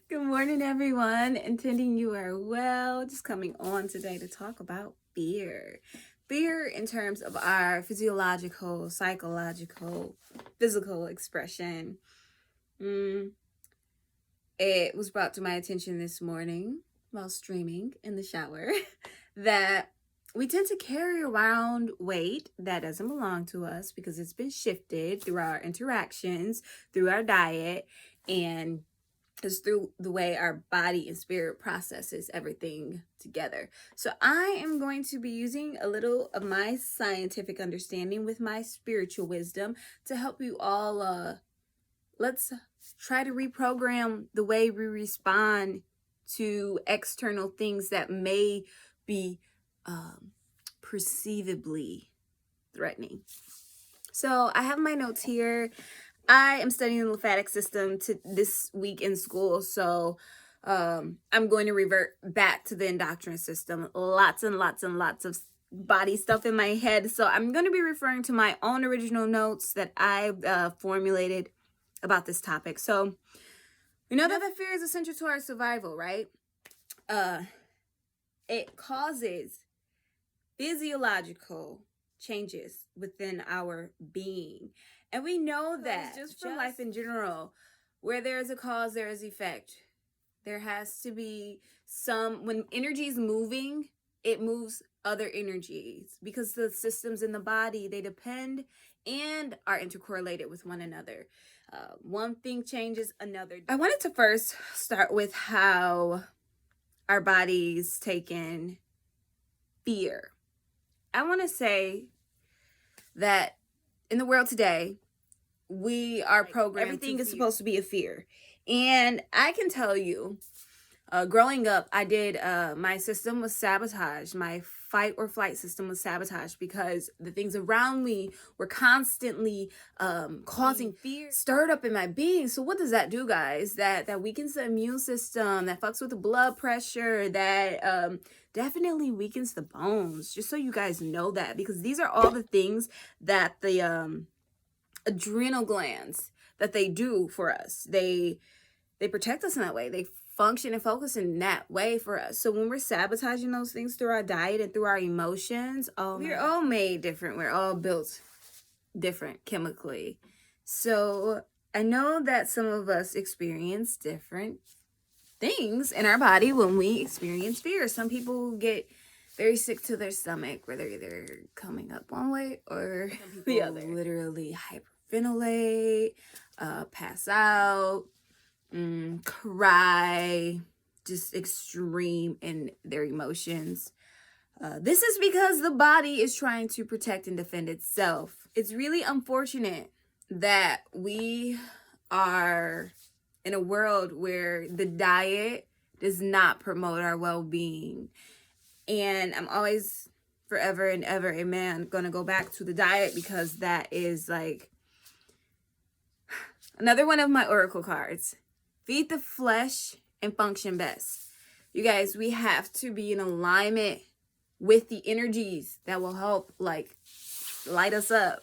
Good morning, everyone. Intending you are well. Just coming on today to talk about fear. Fear in terms of our physiological, psychological, physical expression. It was brought to my attention this morning while streaming in the shower that we tend to carry around weight that doesn't belong to us because it's been shifted through our interactions, through our diet, and is through the way our body and spirit processes everything together. So I am going to be using a little of my scientific understanding with my spiritual wisdom to help you all. Let's try to reprogram the way we respond to external things that may be perceivably threatening. So I have my notes here. I am studying the lymphatic system this week in school, so I'm going to revert back to the endocrine system. Lots and lots and lots of body stuff in my head, so I'm going to be referring to my own original notes that I formulated about this topic. So we know that fear is essential to our survival, right? It causes physiological changes within our being. And we know that just for life in general, where there is a cause, there is effect. There has to be when energy is moving, it moves other energies because the systems in the body, they depend and are intercorrelated with one another. One thing changes another. I wanted to first start with how our bodies take in fear. I want to say that in the world today, we are programmed. Everything is supposed to be a fear. And I can tell you, growing up, my system was sabotaged. My fight or flight system was sabotaged because the things around me were constantly causing fear stirred up in my being. So what does that do, guys? That weakens the immune system, that fucks with the blood pressure, that definitely weakens the bones. Just so you guys know that, because these are all the things that the adrenal glands that they do for us. They protect us in that way. They function and focus in that way for us. So when we're sabotaging those things through our diet and through our emotions, we're all made different. We're all built different chemically. So I know that some of us experience different things in our body when we experience fear. Some people get very sick to their stomach, where they're either coming up one way or the other. Literally hyperventilate, pass out, cry, just extreme in their emotions. This is because the body is trying to protect and defend itself. It's really unfortunate that we are in a world where the diet does not promote our well-being. And I'm always, forever and ever, amen, going to go back to the diet, because that is like another one of my oracle cards. Feed the flesh and function best. You guys, we have to be in alignment with the energies that will help light us up,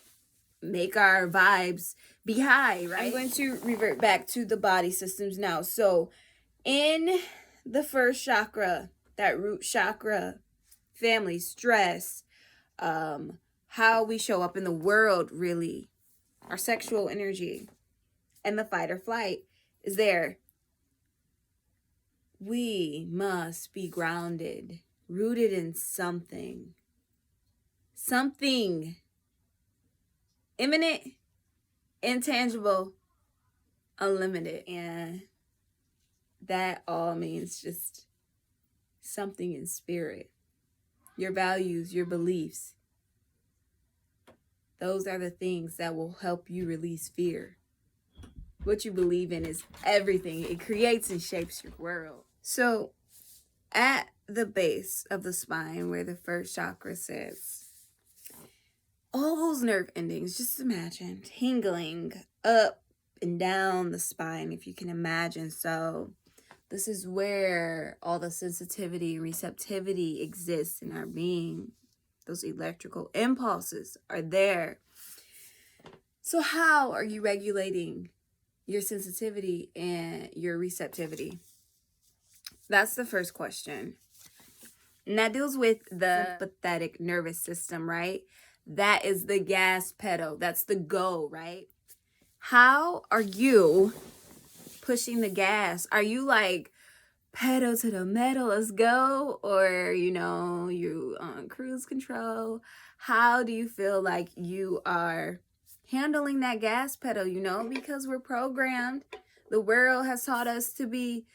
make our vibes be high, right? I'm going to revert back to the body systems now. So in the first chakra, that root chakra, family, stress, how we show up in the world, really, our sexual energy, and the fight or flight is there. We must be grounded, rooted in something imminent, intangible, unlimited. And that all means just something in spirit. Your values, your beliefs. Those are the things that will help you release fear. What you believe in is everything. It creates and shapes your world. So at the base of the spine, where the first chakra sits, all those nerve endings, just imagine tingling up and down the spine, if you can imagine. So this is where all the sensitivity and receptivity exists in our being. Those electrical impulses are there. So how are you regulating your sensitivity and your receptivity? That's the first question. And that deals with the sympathetic nervous system, right? That is the gas pedal. That's the go, right? How are you pushing the gas? Are you like, pedal to the metal, let's go? Or, you on cruise control? How do you feel like you are handling that gas pedal, because we're programmed. The world has taught us to be,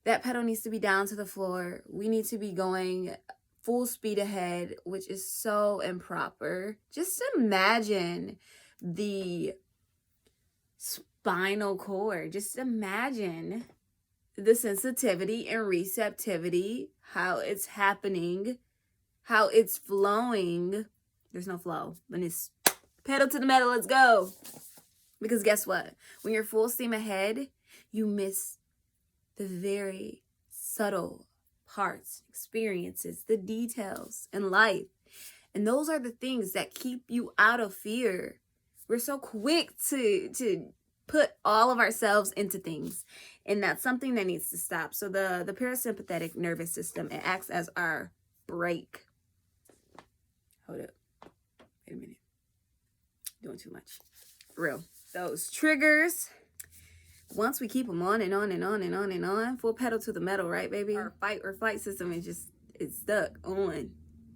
that pedal needs to be down to the floor. We need to be going full speed ahead, which is so improper. Just imagine the spinal cord. Just imagine the sensitivity and receptivity, how it's happening, how it's flowing. There's no flow when it's pedal to the metal, let's go. Because guess what? When you're full steam ahead, you miss the very subtle parts, experiences, the details in life. And those are the things that keep you out of fear. We're so quick to put all of ourselves into things. And that's something that needs to stop. So the parasympathetic nervous system, it acts as our brake. Hold up. Wait a minute. Doing too much. For real. Those triggers, once we keep them on and on and on and on and on, full pedal to the metal, right, baby? Our fight or flight system is it's stuck on.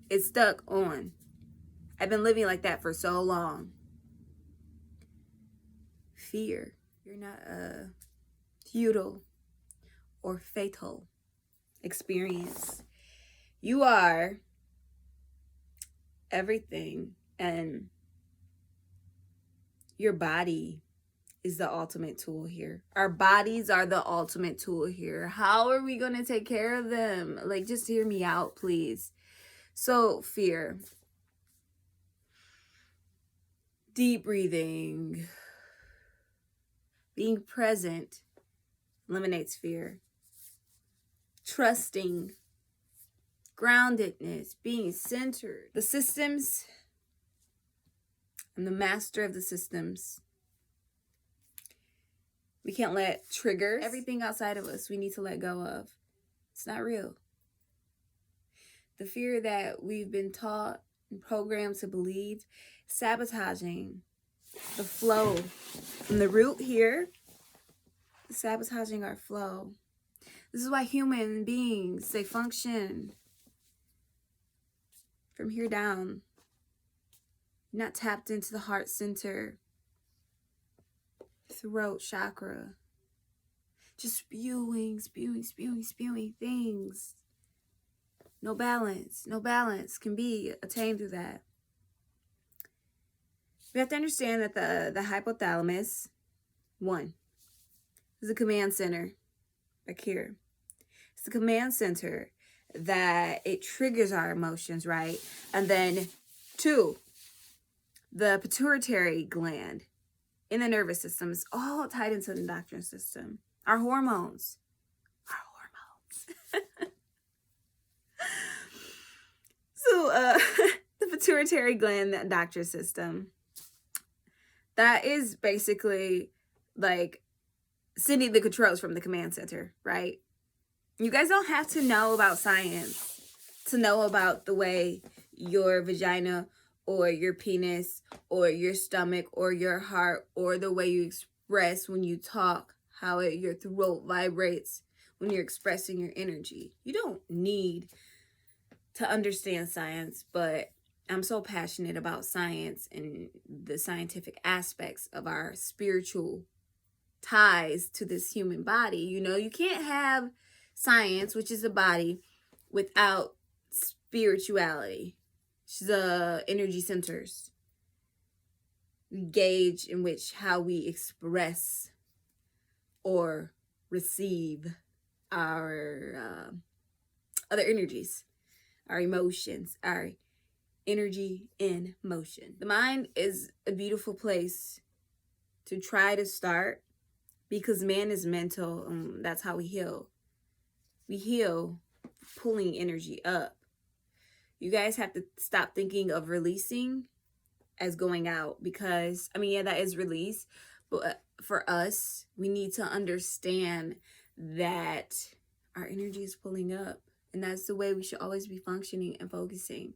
It's stuck on. I've been living like that for so long. Fear. You're not a futile or fatal experience. You are everything, and your body is the ultimate tool here. Our bodies are the ultimate tool here. How are we going to take care of them? Like, just hear me out, please. So, fear. Deep breathing. Being present eliminates fear. Trusting. Groundedness. Being centered. The systems. I'm the master of the systems. We can't let triggers, everything outside of us, we need to let go of. It's not real. The fear that we've been taught and programmed to believe, sabotaging the flow from the root here, sabotaging our flow. This is why human beings, they function from here down. Not tapped into the heart center, throat chakra. Just spewing things. No balance can be attained through that. We have to understand that the hypothalamus, one, is a command center back here. It's the command center that it triggers our emotions, right? And then two, the pituitary gland in the nervous system is all tied into the endocrine system. Our hormones. So, the pituitary gland, the endocrine system, that is basically like sending the controls from the command center, right? You guys don't have to know about science to know about the way your vagina or your penis or your stomach or your heart or the way you express when you talk, how your throat vibrates when you're expressing your energy. You don't need to understand science, but I'm so passionate about science and the scientific aspects of our spiritual ties to this human body. You can't have science, which is the body, without spirituality. The energy centers. We gauge in which how we express or receive our other energies, our emotions, our energy in motion. The mind is a beautiful place to try to start because man is mental. That's how we heal. We heal pulling energy up. You guys have to stop thinking of releasing as going out because, that is release, but for us, we need to understand that our energy is pulling up, and that's the way we should always be functioning and focusing.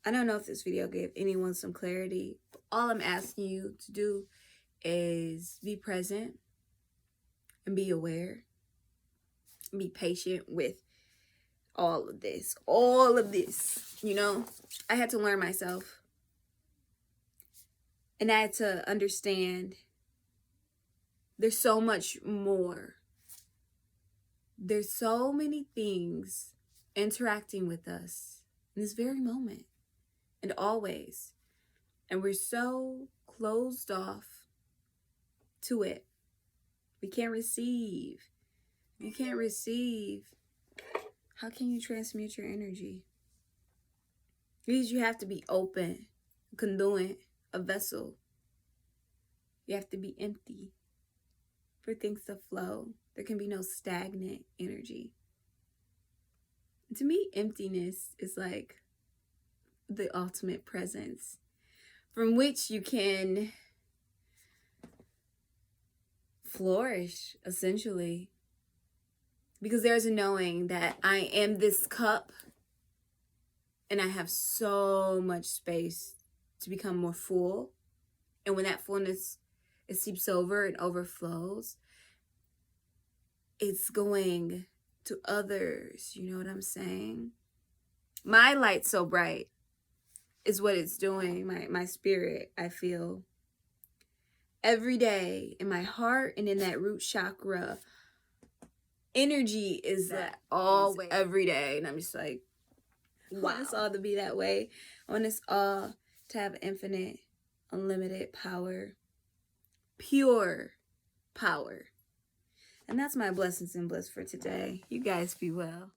I don't know if this video gave anyone some clarity, but all I'm asking you to do is be present and be aware and be patient with all of this, you know. I had to learn myself, and I had to understand there's so much more. There's so many things interacting with us in this very moment and always, and we're so closed off to it. We can't receive. You can't receive. How can you transmute your energy? Because you have to be open, a conduit, a vessel. You have to be empty for things to flow. There can be no stagnant energy. To me, emptiness is like the ultimate presence from which you can flourish, essentially. Because there's a knowing that I am this cup and I have so much space to become more full. And when that fullness, it seeps over and overflows, it's going to others. You know what I'm saying? My light so bright is what it's doing. My spirit, I feel every day in my heart and in that root chakra. Energy is that always, every day. And I'm just like, wow. I want us all to be that way. I want us all to have infinite, unlimited power. Pure power. And that's my blessings and bliss for today. You guys be well.